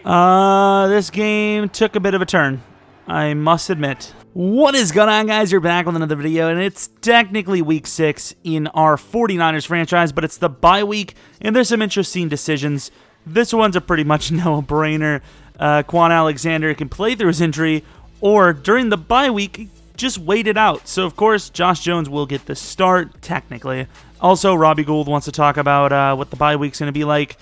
This game took a bit of a turn, I must admit. What is going on, guys? You're back with another video, and it's technically week 6 in our 49ers franchise, but it's the bye week, and there's some interesting decisions. This one's a pretty much no-brainer. Quan Alexander can play through his injury, or during the bye week, just wait it out. So, of course, Josh Jones will get the start, technically. Also, Robbie Gould wants to talk about what the bye week's going to be like.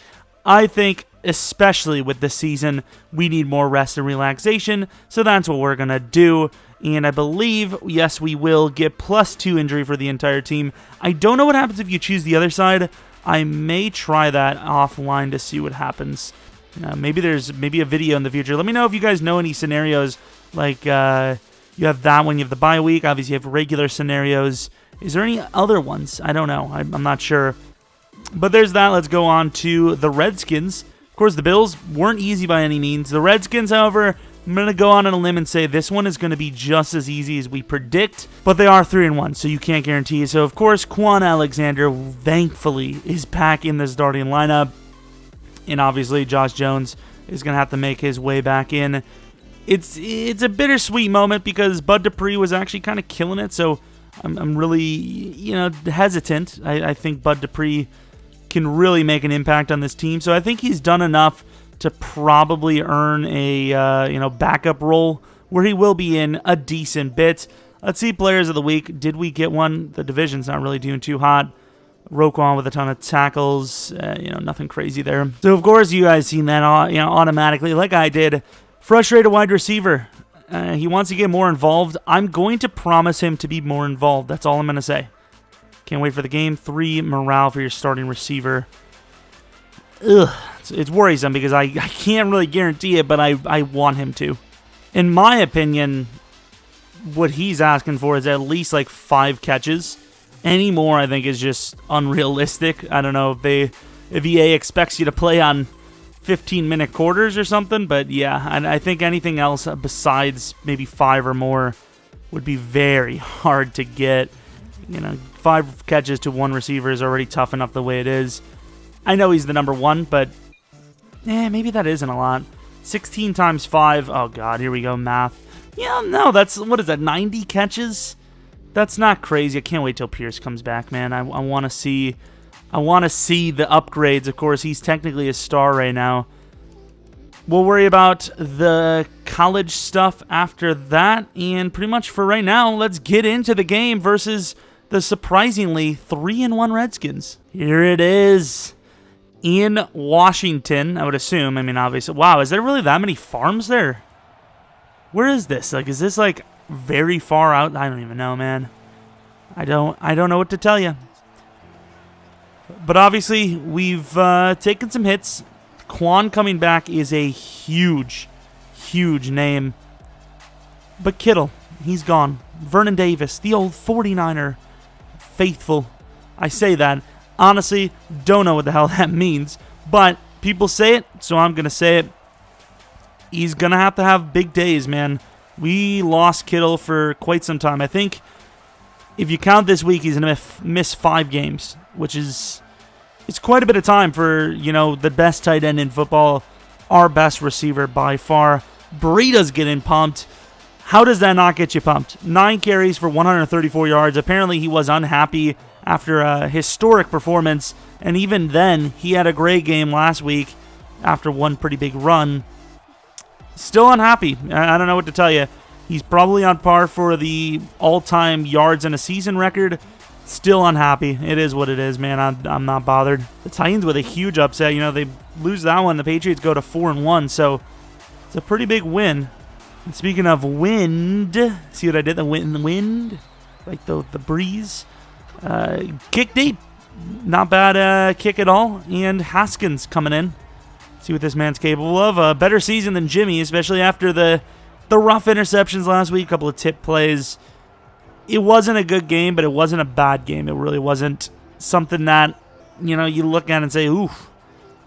I think, especially with this season, we need more rest and relaxation, so that's what we're going to do. And I believe, yes, we will get +2 injury for the entire team. I don't know what happens if you choose the other side. I may try that offline to see what happens. Maybe there's a video in the future. Let me know if you guys know any scenarios, like you have that one, you have the bye week, obviously you have regular scenarios. Is there any other ones? I don't know. I'm not sure. But there's that. Let's go on to the Redskins. Of course, the Bills weren't easy by any means. The Redskins, however, I'm going to go on a limb and say this one is going to be just as easy as we predict, but they are 3-1, so you can't guarantee. So, of course, Quan Alexander, thankfully, is back in the starting lineup, and obviously Josh Jones is going to have to make his way back in. It's a bittersweet moment because Bud Dupree was actually kind of killing it, so I'm really, hesitant. I think Bud Dupree can really make an impact on this team, so I think he's done enough to probably earn a backup role where he will be in a decent bit. Let's see, players of the week. Did we get one? The division's not really doing too hot. Roquan with a ton of tackles, nothing crazy there. So of course you guys seen that automatically, like I did. Frustrated wide receiver. He wants to get more involved. I'm going to promise him to be more involved. That's all I'm going to say. Can't wait for the game. 3 morale for your starting receiver. Ugh. It's worrisome because I can't really guarantee it, but I want him to. In my opinion, what he's asking for is at least like 5 catches. Any more, I think, is just unrealistic. I don't know if EA expects you to play on 15-minute quarters or something, but yeah, I think anything else besides maybe 5 or more would be very hard to get. 5 catches to 1 receiver is already tough enough the way it is. I know he's the number 1, but maybe that isn't a lot. 16 times 5. Oh, God, here we go, math. Yeah, no, what is that, 90 catches? That's not crazy. I can't wait till Pierce comes back, man. I want to see the upgrades. Of course, he's technically a star right now. We'll worry about the college stuff after that. And pretty much for right now, let's get into the game versus the surprisingly 3-1 Redskins. Here it is. In Washington, I would assume. I mean, obviously. Wow, is there really that many farms there? Where is this? Like, is this like very far out? I don't even know, man. I don't know what to tell you. But obviously, we've taken some hits. Quan coming back is a huge, huge name. But Kittle, he's gone. Vernon Davis, the old 49er faithful. I say that. Honestly, don't know what the hell that means, but people say it, so I'm going to say it. He's going to have big days, man. We lost Kittle for quite some time. I think if you count this week, he's going to miss 5 games, which is it's quite a bit of time for, the best tight end in football, our best receiver by far. Breeda's getting pumped. How does that not get you pumped? 9 carries for 134 yards. Apparently, he was unhappy after a historic performance, and even then, he had a great game last week after one pretty big run. Still unhappy. I don't know what to tell you. He's probably on par for the all-time yards in a season record. Still unhappy. It is what it is, man. I'm not bothered. The Titans with a huge upset. They lose that one. The Patriots go to 4-1, so it's a pretty big win. And speaking of wind, see what I did? The wind, like the breeze. Kick deep. Not bad kick at all. And Haskins coming in. See what this man's capable of. A better season than Jimmy, especially after the rough interceptions last week. A couple of tip plays. It wasn't a good game, but it wasn't a bad game. It really wasn't something that, you look at and say, oof,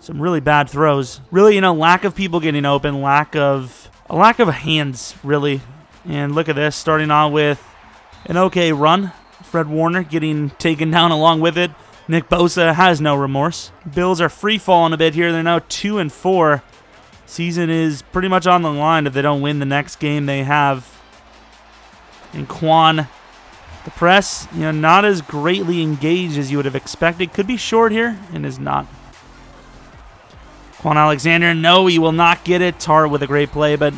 some really bad throws. Really, lack of people getting open, a lack of hands, really. And look at this, starting on with an okay run. Fred Warner getting taken down along with it. Nick Bosa has no remorse. Bills are free falling a bit here. They're now 2-4. Season is pretty much on the line if they don't win the next game they have. And Quan, the press, not as greatly engaged as you would have expected. Could be short here, and is not. Quan Alexander, no, he will not get it. Tart with a great play, but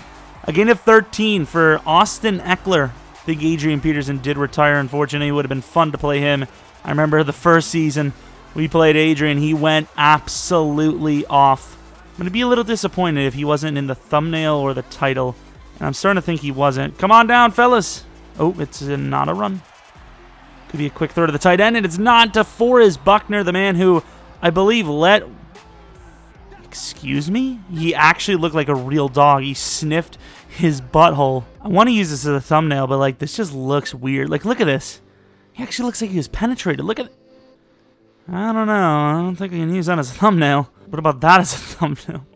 a gain of 13 for Austin Eckler. I think Adrian Peterson did retire, unfortunately. It would have been fun to play him. I remember the first season we played Adrian. He went absolutely off. I'm going to be a little disappointed if he wasn't in the thumbnail or the title. And I'm starting to think he wasn't. Come on down, fellas. Oh, it's not a run. Could be a quick throw to the tight end, and it's not to Forrest Buckner, the man who I believe let... Excuse me? He actually looked like a real dog. He sniffed his butthole. I want to use this as a thumbnail, but like this just looks weird. Like, look at this. He actually looks like he was penetrated. Look at it. I don't know. I don't think I can use that as a thumbnail. What about that as a thumbnail?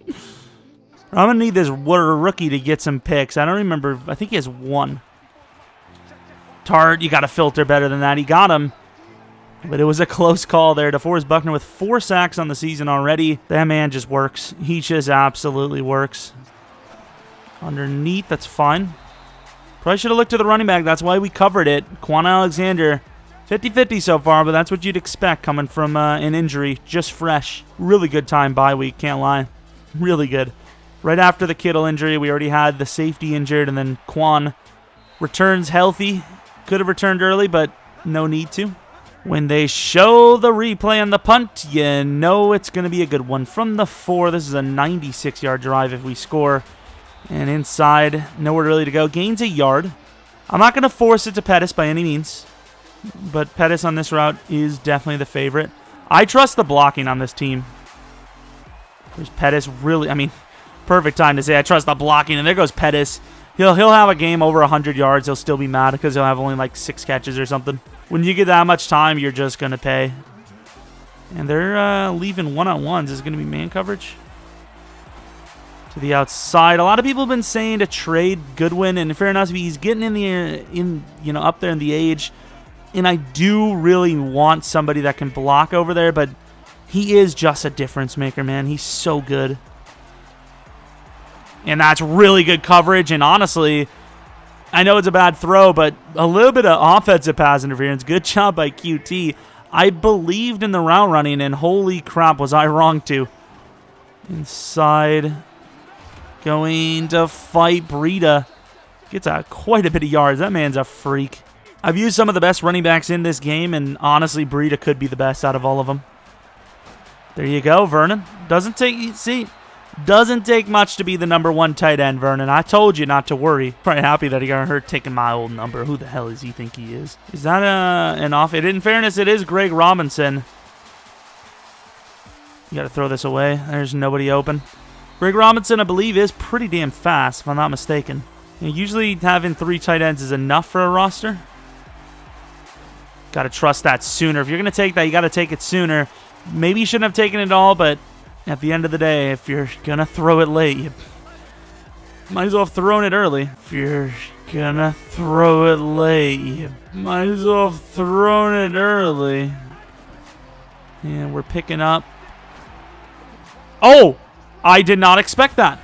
I'm going to need this rookie to get some picks. I don't remember. I think he has one. Tart, you got to filter better than that. He got him. But it was a close call there. DeForest Buckner with 4 sacks on the season already. That man just works. He just absolutely works. Underneath, that's fine. Probably should have looked to the running back. That's why we covered it. Quan Alexander, 50-50 so far, but that's what you'd expect coming from an injury. Just fresh. Really good time bye week, can't lie. Really good. Right after the Kittle injury, we already had the safety injured, and then Quan returns healthy. Could have returned early, but no need to. When they show the replay on the punt, you know it's going to be a good one. From the 4, this is a 96-yard drive if we score. And inside, nowhere really to go. Gains a yard. I'm not going to force it to Pettis by any means. But Pettis on this route is definitely the favorite. I trust the blocking on this team. There's Pettis really, perfect time to say I trust the blocking. And there goes Pettis. He'll have a game over 100 yards. He'll still be mad because he'll have only like 6 catches or something. When you get that much time, you're just going to pay. And they're leaving one-on-ones. Is it going to be man coverage? To the outside. A lot of people have been saying to trade Goodwin, and fair enough, he's getting up there in the age. And I do really want somebody that can block over there, but he is just a difference maker, man. He's so good. And that's really good coverage, and honestly, I know it's a bad throw, but a little bit of offensive pass interference. Good job by QT. I believed in the route running, and holy crap, was I wrong to. Inside. Going to fight Breida. Gets quite a bit of yards. That man's a freak. I've used some of the best running backs in this game, and honestly, Breida could be the best out of all of them. There you go, Vernon. Doesn't take much to be the #1 tight end, Vernon. I told you not to worry. Probably happy that he got hurt taking my old number. Who the hell does he think he is? Is that an off? In fairness, it is Greg Robinson. You got to throw this away. There's nobody open. Greg Robinson, I believe, is pretty damn fast, if I'm not mistaken. Usually having 3 tight ends is enough for a roster. Got to trust that sooner. If you're going to take that, you got to take it sooner. Maybe you shouldn't have taken it all, but at the end of the day, if you're going to throw it late, you might as well have thrown it early. If you're going to throw it late, you might as well have thrown it early. And we're picking up. Oh! I did not expect that.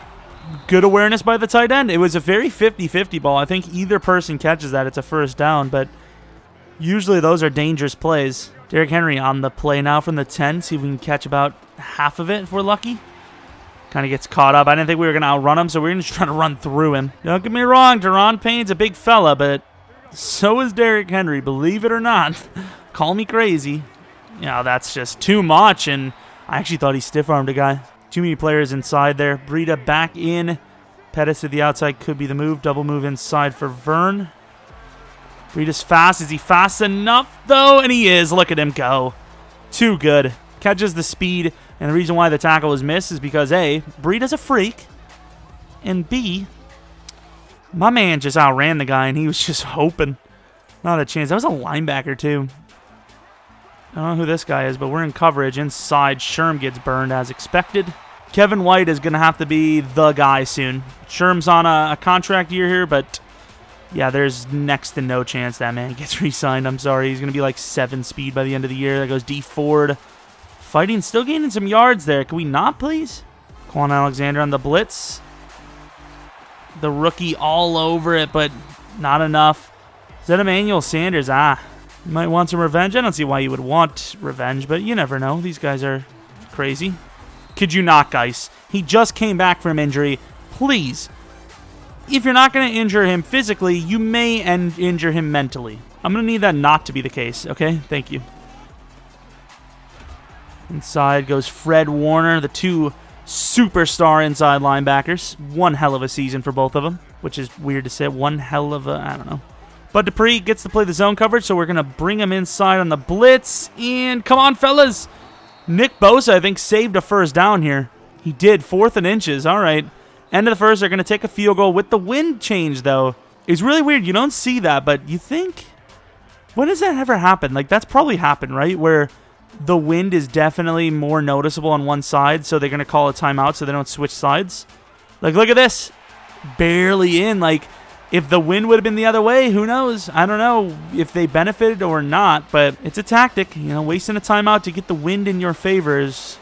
Good awareness by the tight end. It was a very 50-50 ball. I think either person catches that, it's a first down, but usually those are dangerous plays. Derrick Henry on the play now from the 10. See if we can catch about half of it if we're lucky. Kind of gets caught up. I didn't think we were going to outrun him, so we're just trying to run through him. Don't get me wrong, Deron Payne's a big fella, but so is Derrick Henry, believe it or not. Call me crazy. That's just too much, and I actually thought he stiff-armed a guy. Too many players inside there. Breida back in. Pettis to the outside could be the move. Double move inside for Vern. Breida's fast. Is he fast enough, though? And he is. Look at him go. Too good. Catches the speed. And the reason why the tackle was missed is because, A, Breida's a freak. And B, my man just outran the guy, and he was just hoping. Not a chance. That was a linebacker, too. I don't know who this guy is, but we're in coverage. Inside, Sherm gets burned as expected. Kevin White is going to have to be the guy soon. Sherm's on a contract year here, but yeah, there's next to no chance that man gets re-signed. I'm sorry. He's going to be like 7 speed by the end of the year. There goes D Ford. Fighting, still gaining some yards there. Can we not, please? Quan Alexander on the blitz. The rookie all over it, but not enough. Is that Emmanuel Sanders? You might want some revenge. I don't see why you would want revenge, but you never know. These guys are crazy. Could you not, guys? He just came back from injury. Please, if you're not going to injure him physically, you may injure him mentally. I'm going to need that not to be the case, okay? Thank you. Inside goes Fred Warner, the two superstar inside linebackers. One hell of a season for both of them, which is weird to say. One hell of a, I don't know. But Dupree gets to play the zone coverage, so we're going to bring him inside on the blitz. And come on, fellas. Nick Bosa, I think, saved a first down here. He did, 4th and inches. All right. End of the first, they're going to take a field goal with the wind change, though. It's really weird. You don't see that, but you think, when does that ever happen? Like, that's probably happened, right? Where the wind is definitely more noticeable on one side, so they're going to call a timeout so they don't switch sides. Like, look at this. Barely in. Like, if the wind would have been the other way, who knows? I don't know if they benefited or not, but it's a tactic. You know, wasting a timeout to get the wind in your favor is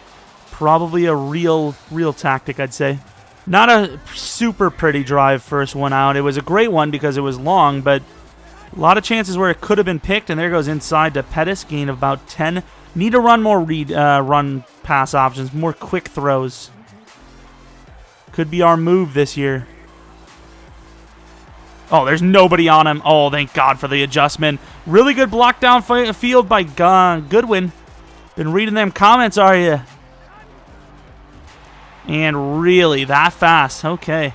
probably a real tactic, I'd say. Not a super pretty drive, first one out. It was a great one because it was long, but a lot of chances where it could have been picked, and there goes inside to Pettis, gain of about 10. Need to run more run pass options, more quick throws. Could be our move this year. Oh, there's nobody on him. Oh, thank God for the adjustment. Really good block down field by Goodwin. Been reading them comments, are you? And really, that fast. Okay.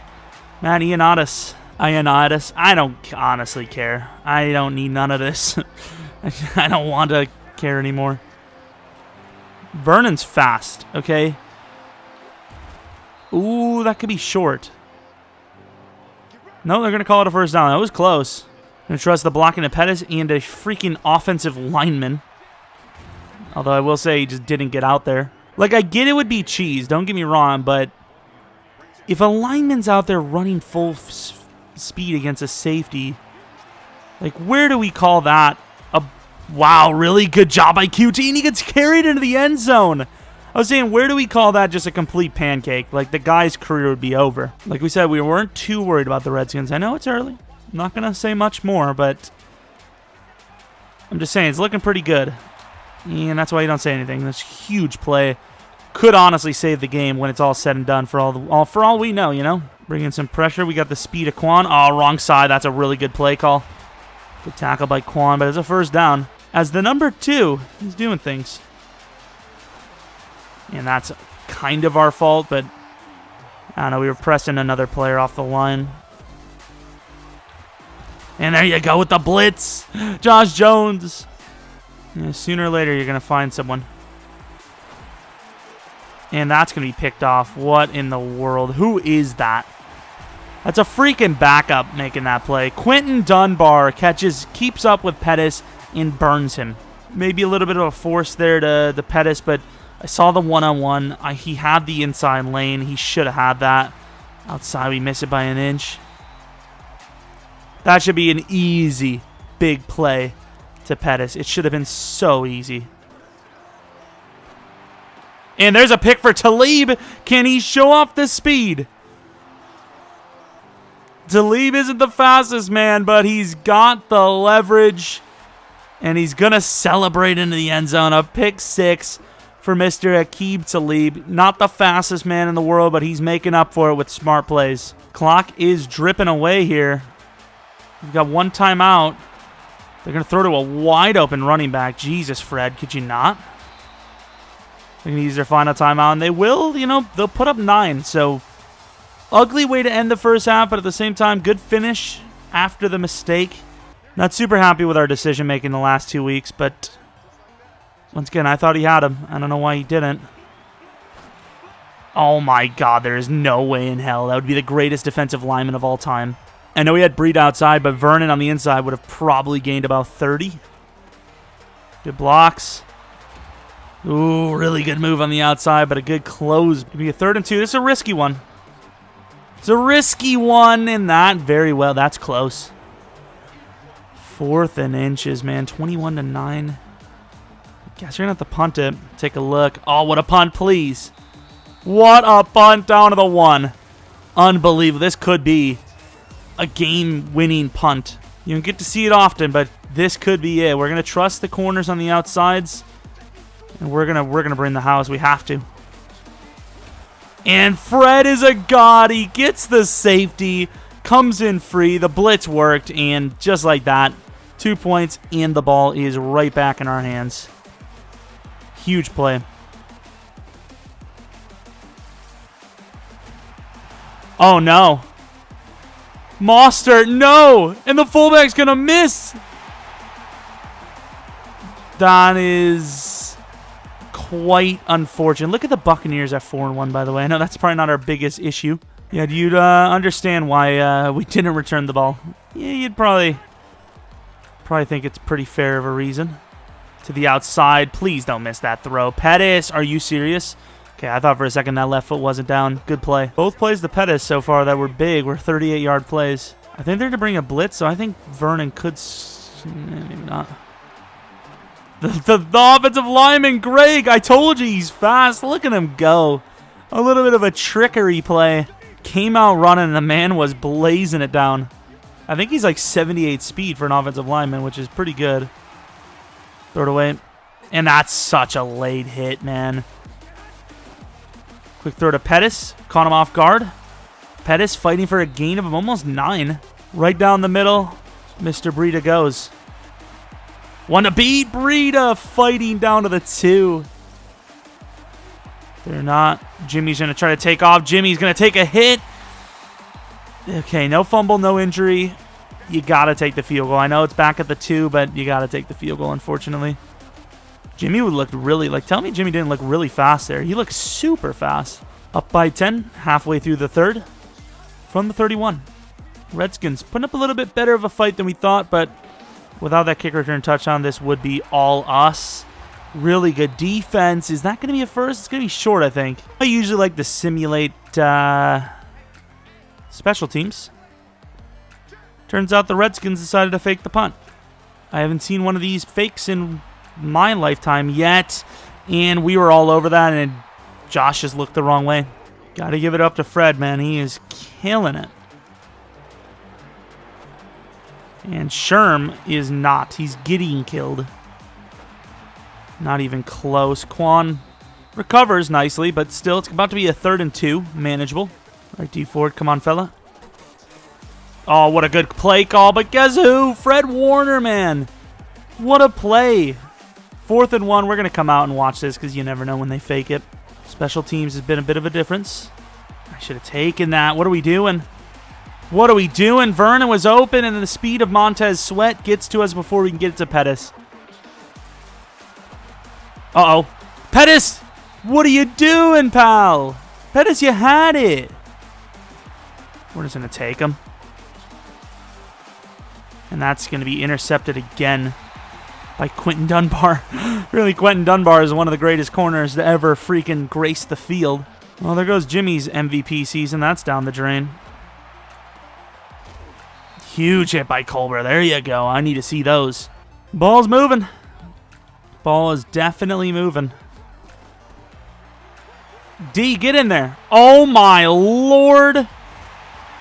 Matt Ioannidis. I don't honestly care. I don't need none of this. I don't want to care anymore. Vernon's fast, okay? Ooh, that could be short. No, they're going to call it a first down. That was close. Going to trust the blocking of Pettis and a freaking offensive lineman. Although I will say he just didn't get out there. Like, I get it would be cheese, don't get me wrong, but if a lineman's out there running full speed against a safety, like, where do we call that? Wow, really good job by QT, and he gets carried into the end zone. I was saying, where do we call that just a complete pancake? Like, the guy's career would be over. Like we said, we weren't too worried about the Redskins. I know it's early. I'm not going to say much more, but I'm just saying, it's looking pretty good. And that's why you don't say anything. This huge play could honestly save the game when it's all said and done for all we know, you know? Bring in some pressure. We got the speed of Quan. Oh, wrong side. That's a really good play call. Good tackle by Quan, but it's a first down. As the number 2, he's doing things. And that's kind of our fault, but I don't know. We were pressing another player off the line. And there you go with the blitz. Josh Jones. Yeah, sooner or later, you're going to find someone. And that's going to be picked off. What in the world? Who is that? That's a freaking backup making that play. Quentin Dunbar keeps up with Pettis and burns him. Maybe a little bit of a force there to Pettis, but I saw the one-on-one. He had the inside lane. He should have had that. Outside, we miss it by an inch. That should be an easy, big play to Pettis. It should have been so easy. And there's a pick for Talib. Can he show off the speed? Talib isn't the fastest man, but he's got the leverage. And he's going to celebrate into the end zone. A pick 6 for Mr. Aqib Talib. Not the fastest man in the world, but he's making up for it with smart plays. Clock is dripping away here. We've got one timeout. They're going to throw to a wide-open running back. Jesus, Fred, could you not? They're going to use their final timeout, and they will, they'll put up 9. So, ugly way to end the first half, but at the same time, good finish after the mistake. Not super happy with our decision-making the last 2 weeks, but once again, I thought he had him. I don't know why he didn't. Oh my God, there is no way in hell. That would be the greatest defensive lineman of all time. I know he had Breed outside, but Vernon on the inside would have probably gained about 30. Good blocks. Ooh, really good move on the outside, but a good close. It'd be a 3rd and 2. This is a risky one. It's a risky one in that. Very well. That's close. 4th and inches, man. 21-9. I guess you're going to have to punt it. Take a look. Oh, what a punt, please. What a punt down to the 1. Unbelievable. This could be a game-winning punt. You don't get to see it often, but this could be it. We're going to trust the corners on the outsides, and we're gonna bring the house. We have to. And Fred is a god. He gets the safety, comes in free. The blitz worked, and just like that, 2 points, and the ball is right back in our hands. Huge play. Oh, no. Mostert, no! And the fullback's going to miss. That is quite unfortunate. Look at the Buccaneers at 4-1, by the way. I know that's probably not our biggest issue. Yeah, you'd understand why we didn't return the ball. Yeah, you'd probably think it's pretty fair of a reason. To the outside. Please don't miss that throw. Pettis, are you serious? Okay, I thought for a second that left foot wasn't down. Good play. Both plays to Pettis so far that were big were 38-yard plays. I think they're to bring a blitz, so I think Vernon could... maybe not. The offensive lineman, Greg, I told you he's fast. Look at him go. A little bit of a trickery play. Came out running, and the man was blazing it down. I think he's like 78 speed for an offensive lineman, which is pretty good. Throw it away. And that's such a late hit, man. Quick throw to Pettis. Caught him off guard. Pettis fighting for a gain of almost 9. Right down the middle. Mr. Breida goes. One to beat. Breida fighting down to the 2. They're not. Jimmy's going to try to take off. Jimmy's going to take a hit. Okay, no fumble, no injury. You got to take the field goal. I know it's back at the 2, but you got to take the field goal, unfortunately. Jimmy would look really, tell me Jimmy didn't look really fast there. He looked super fast. Up by 10, halfway through the 3rd. From the 31. Redskins putting up a little bit better of a fight than we thought, but without that kick return touchdown, this would be all us. Really good defense. Is that going to be a first? It's going to be short, I think. I usually like to simulate special teams. Turns out the Redskins decided to fake the punt. I haven't seen one of these fakes in my lifetime yet, and we were all over that, and Josh just looked the wrong way. Got to give it up to Fred, man. He is killing it. And Sherm is not. He's getting killed. Not even close. Quan recovers nicely, but still, it's about to be a 3rd and 2. Manageable. Right, D Ford, come on, fella. Oh, what a good play call, but guess who? Fred Warner, man. What a play. 4th and 1. We're going to come out and watch this because you never know when they fake it. Special teams has been a bit of a difference. I should have taken that. What are we doing? What are we doing? Vernon was open, and the speed of Montez Sweat gets to us before we can get it to Pettis. Uh-oh. Pettis! What are you doing, pal? Pettis, you had it. We're just going to take him. And that's going to be intercepted again by Quentin Dunbar. Really, Quentin Dunbar is one of the greatest corners to ever freaking grace the field. Well, there goes Jimmy's MVP season. That's down the drain. Huge hit by Colbert. There you go. I need to see those. Ball's moving. Ball is definitely moving. D, get in there. Oh, my Lord.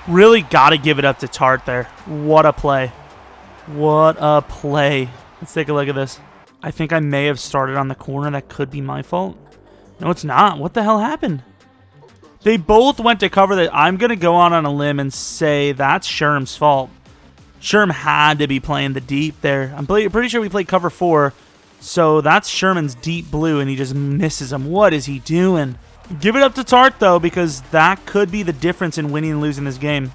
Really got to give it up to Tart there. What a play. What a play. Let's take a look at this. I think I may have started on the corner. That could be my fault. No, it's not. What the hell happened? They both went to cover that. I'm going to go on a limb and say that's Sherm's fault. Sherm had to be playing the deep there. I'm pretty sure we played cover 4. So that's Sherman's deep blue, and he just misses him. What is he doing? Give it up to Tart, though, because that could be the difference in winning and losing this game.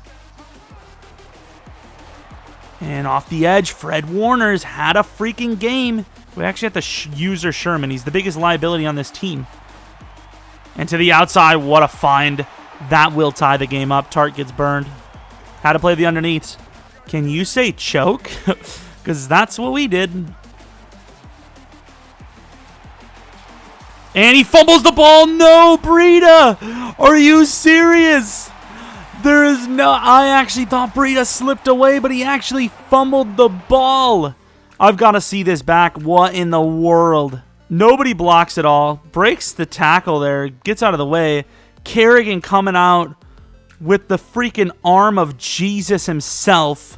And off the edge, Fred Warner's had a freaking game. We actually have to use our Sherman. He's the biggest liability on this team. And to the outside, what a find. That will tie the game up. Tart gets burned. Had to play the underneath. Can you say choke? Because that's what we did. And he fumbles the ball. No, Breida. Are you serious? There is no... I actually thought Breida slipped away, but he actually fumbled the ball. I've got to see this back. What in the world? Nobody blocks at all. Breaks the tackle there. Gets out of the way. Kerrigan coming out with the freaking arm of Jesus himself.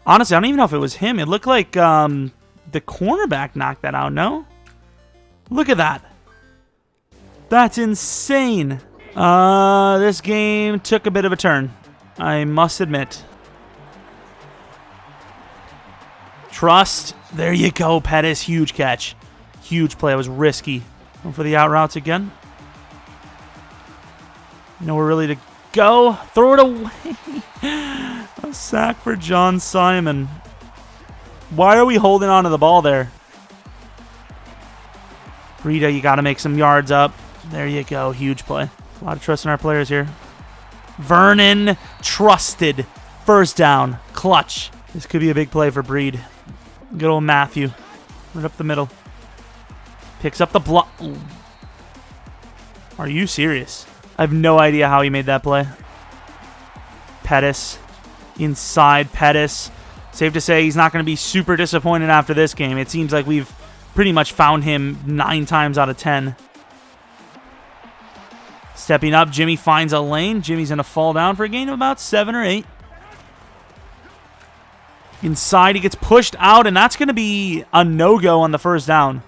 Honestly, I don't even know if it was him. It looked like the cornerback knocked that out, no? Look at that. That's insane. This game took a bit of a turn, I must admit. Trust. There you go, Pettis. Huge catch. Huge play. It was risky. Going for the out routes again. Nowhere really to go. Throw it away. A sack for John Simon. Why are we holding on to the ball there? Rita, you got to make some yards up. There you go. Huge play. A lot of trust in our players here. Vernon, trusted. First down. Clutch. This could be a big play for Breed. Good old Matthew. Right up the middle. Picks up the block. Are you serious? I have no idea how he made that play. Pettis. Inside Pettis. Safe to say he's not going to be super disappointed after this game. It seems like we've pretty much found him 9 times out of 10. Stepping up, Jimmy finds a lane. Jimmy's going to fall down for a gain of about 7 or 8. Inside, he gets pushed out, and that's going to be a no-go on the first down.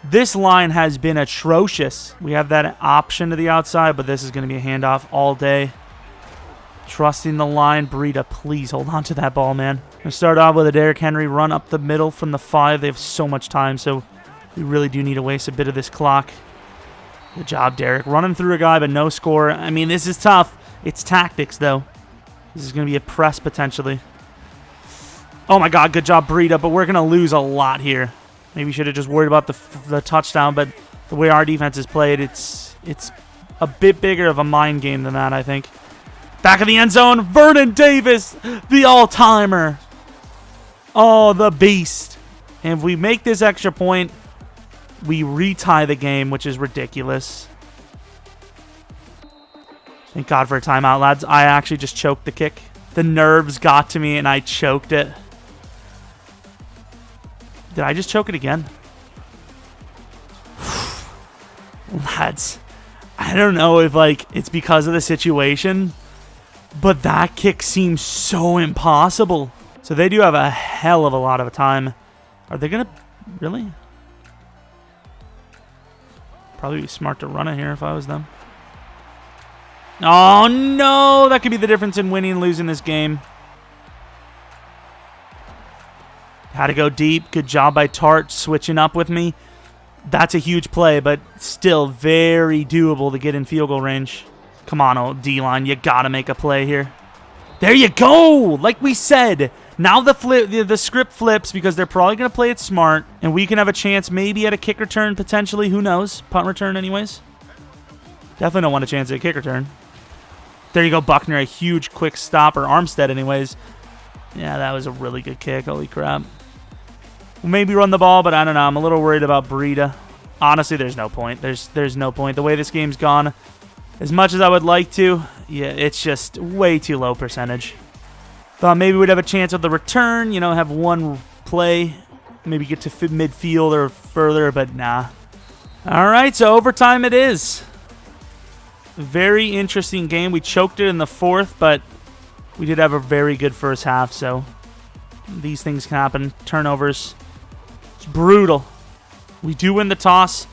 This line has been atrocious. We have that option to the outside, but this is going to be a handoff all day. Trusting the line. Breida, please hold on to that ball, man. Going to start off with a Derrick Henry run up the middle from the 5. They have so much time, so we really do need to waste a bit of this clock. Good job, Derrick. Running through a guy, but no score. I mean, this is tough. It's tactics, though. This is going to be a press, potentially. Oh, my God. Good job, Breida, but we're going to lose a lot here. Maybe we should have just worried about the touchdown, but the way our defense is played, it's a bit bigger of a mind game than that, I think. Back of the end zone, Vernon Davis, the all-timer. Oh, the beast. And if we make this extra point, we retie the game, which is ridiculous. Thank God for a timeout, lads. I actually just choked the kick. The nerves got to me, and I choked it. Did I just choke it again? Lads, I don't know if it's because of the situation, but that kick seems so impossible. So they do have a hell of a lot of time. Are they going to... Really? Probably be smart to run it here if I was them. Oh, no! That could be the difference in winning and losing this game. Had to go deep. Good job by Tart switching up with me. That's a huge play, but still very doable to get in field goal range. Come on, old D-line. You got to make a play here. There you go! Like we said. Now the script flips because they're probably going to play it smart, and we can have a chance maybe at a kick return potentially. Who knows? Punt return anyways. Definitely don't want a chance at a kick return. There you go, Buckner. A huge quick stop, or Armstead anyways. Yeah, that was a really good kick. Holy crap. We'll maybe run the ball, but I don't know. I'm a little worried about Breida. Honestly, there's no point. There's no point. The way this game's gone, as much as I would like to, yeah, it's just way too low percentage. Thought maybe we'd have a chance with the return, have one play, maybe get to midfield or further, but nah. All right, so overtime it is. Very interesting game. We choked it in the 4th, but we did have a very good first half, so these things can happen. Turnovers. It's brutal. We do win the toss,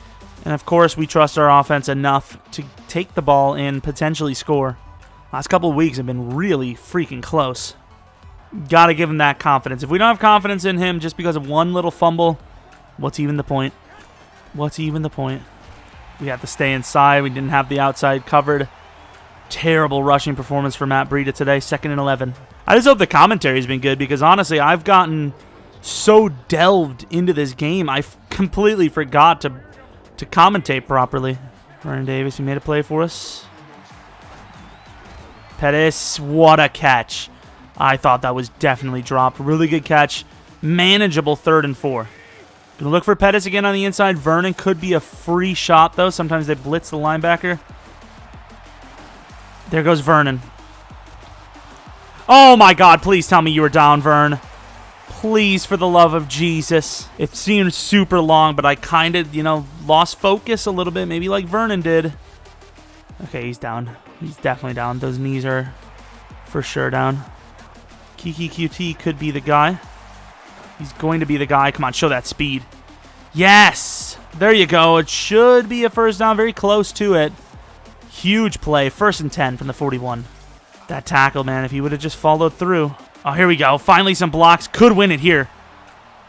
and of course we trust our offense enough to take the ball and potentially score. Last couple of weeks have been really freaking close. Got to give him that confidence. If we don't have confidence in him just because of one little fumble, what's even the point? What's even the point? We have to stay inside. We didn't have the outside covered. Terrible rushing performance for Matt Breida today. 2nd and 11. I just hope the commentary's been good because honestly, I've gotten so delved into this game, I completely forgot to commentate properly. Vernon Davis, he made a play for us. Pettis, what a catch. I thought that was definitely dropped. Really good catch. Manageable 3rd and 4. Gonna look for Pettis again on the inside. Vernon could be a free shot, though. Sometimes they blitz the linebacker. There goes Vernon. Oh, my God. Please tell me you were down, Vern. Please, for the love of Jesus. It seemed super long, but I kind of, lost focus a little bit. Maybe like Vernon did. Okay, he's down. He's definitely down. Those knees are for sure down. Kiki QT could be the guy. He's going to be the guy. Come on, show that speed. Yes! There you go. It should be a first down. Very close to it. Huge play. 1st and 10 from the 41. That tackle, man, if he would have just followed through. Oh, here we go. Finally some blocks. Could win it here.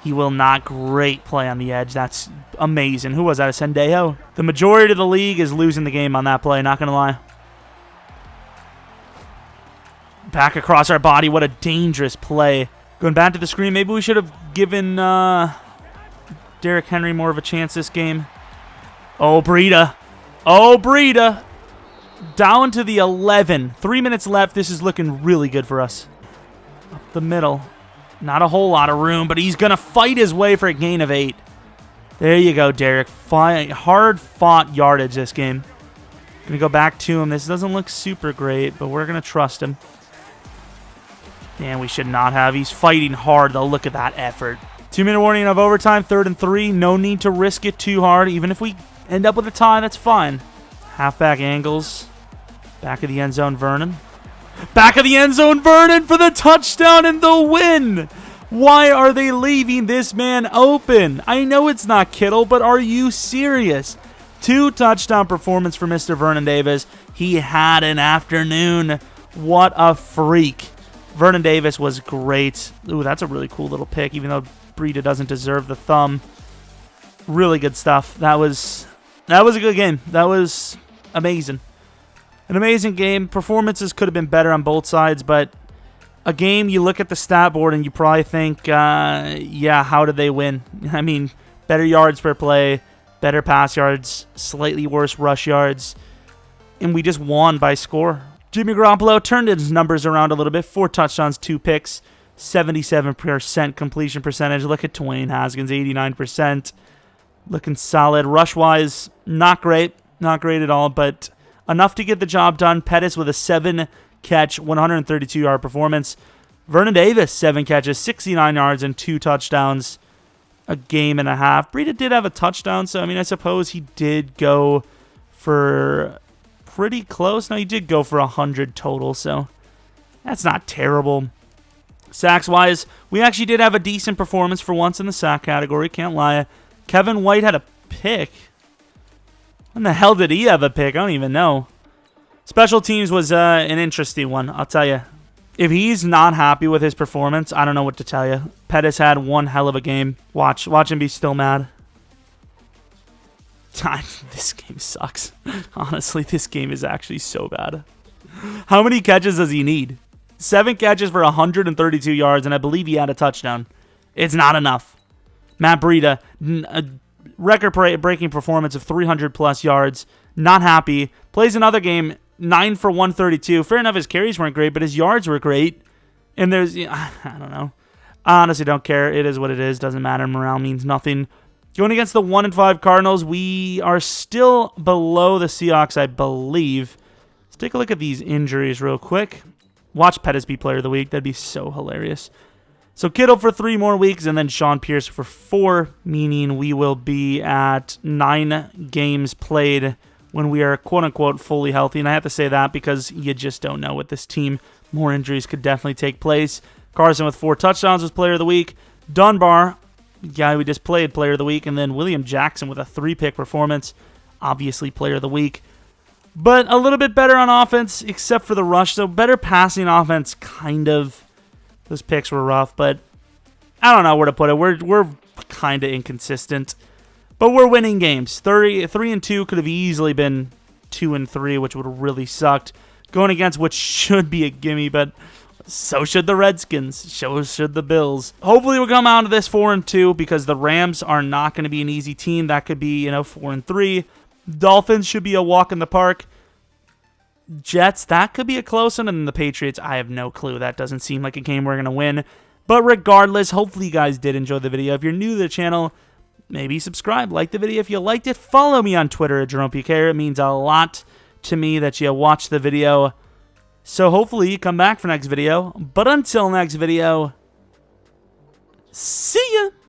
He will not. Great play on the edge. That's amazing. Who was that? A Sendejo? The majority of the league is losing the game on that play. Not going to lie. Back across our body. What a dangerous play. Going back to the screen. Maybe we should have given Derrick Henry more of a chance this game. Oh, Breida. Oh, Breida. Down to the 11. 3 minutes left. This is looking really good for us. Up the middle. Not a whole lot of room, but he's going to fight his way for a gain of 8. There you go, Derrick. Hard-fought yardage this game. Going to go back to him. This doesn't look super great, but we're going to trust him. Damn, we should not have. He's fighting hard, though. Look at that effort. 2-minute warning of overtime, 3rd and 3. No need to risk it too hard. Even if we end up with a tie, that's fine. Halfback angles. Back of the end zone, Vernon. Back of the end zone, Vernon for the touchdown and the win. Why are they leaving this man open? I know it's not Kittle, but are you serious? 2 touchdown performance for Mr. Vernon Davis. He had an afternoon. What a freak. Vernon Davis was great. Ooh, that's a really cool little pick, even though Breida doesn't deserve the thumb. Really good stuff. That was a good game. That was amazing. An amazing game. Performances could have been better on both sides, but a game you look at the stat board and you probably think, yeah, how did they win? I mean, better yards per play, better pass yards, slightly worse rush yards, and we just won by score. Jimmy Garoppolo turned his numbers around a little bit. 4 touchdowns, 2 picks, 77% completion percentage. Look at Dwayne Haskins, 89%. Looking solid. Rush-wise, not great. Not great at all, but enough to get the job done. Pettis with a 7-catch, 132-yard performance. Vernon Davis, 7 catches, 69 yards, and 2 touchdowns. A game and a half. Breida did have a touchdown, so, I mean, I suppose he did go for pretty close. No, he did go for 100 total, so that's not terrible. Sacks-wise, we actually did have a decent performance for once in the sack category. Can't lie. Kevin White had a pick. When the hell did he have a pick? I don't even know. Special teams was an interesting one, I'll tell you. If he's not happy with his performance, I don't know what to tell you. Pettis had one hell of a game. Watch him be still mad. This game sucks. Honestly, this game is actually so bad. How many catches does he need? 7 catches for 132 yards, and I believe he had a touchdown. It's not enough. Matt Breida, a record-breaking performance of 300-plus yards. Not happy. Plays another game, 9 for 132. Fair enough, his carries weren't great, but his yards were great. And there's, I don't know. I honestly don't care. It is what it is. Doesn't matter. Morale means nothing. Going against the 1-5 Cardinals, we are still below the Seahawks, I believe. Let's take a look at these injuries real quick. Watch Pettis be player of the week. That'd be so hilarious. So Kittle for 3 more weeks, and then Sean Pierce for 4, meaning we will be at 9 games played when we are quote-unquote fully healthy. And I have to say that because you just don't know with this team. More injuries could definitely take place. Carson with 4 touchdowns was player of the week. Dunbar, guy we just played, player of the week. And then William Jackson with a 3-pick performance, obviously player of the week. But a little bit better on offense, except for the rush. So better passing offense, kind of. Those picks were rough, but I don't know where to put it. We're kind of inconsistent. But we're winning games. 3-2 could have easily been 2-3, which would have really sucked. Going against what should be a gimme, but so should the Redskins. So should the Bills. Hopefully we'll come out of this 4-2 because the Rams are not going to be an easy team. That could be, 4-3. Dolphins should be a walk in the park. Jets, that could be a close one. And the Patriots, I have no clue. That doesn't seem like a game we're going to win. But regardless, hopefully you guys did enjoy the video. If you're new to the channel, maybe subscribe. Like the video if you liked it. Follow me on Twitter at Jeromepkr. It means a lot to me that you watch the video. So hopefully you come back for next video. But until next video, See ya!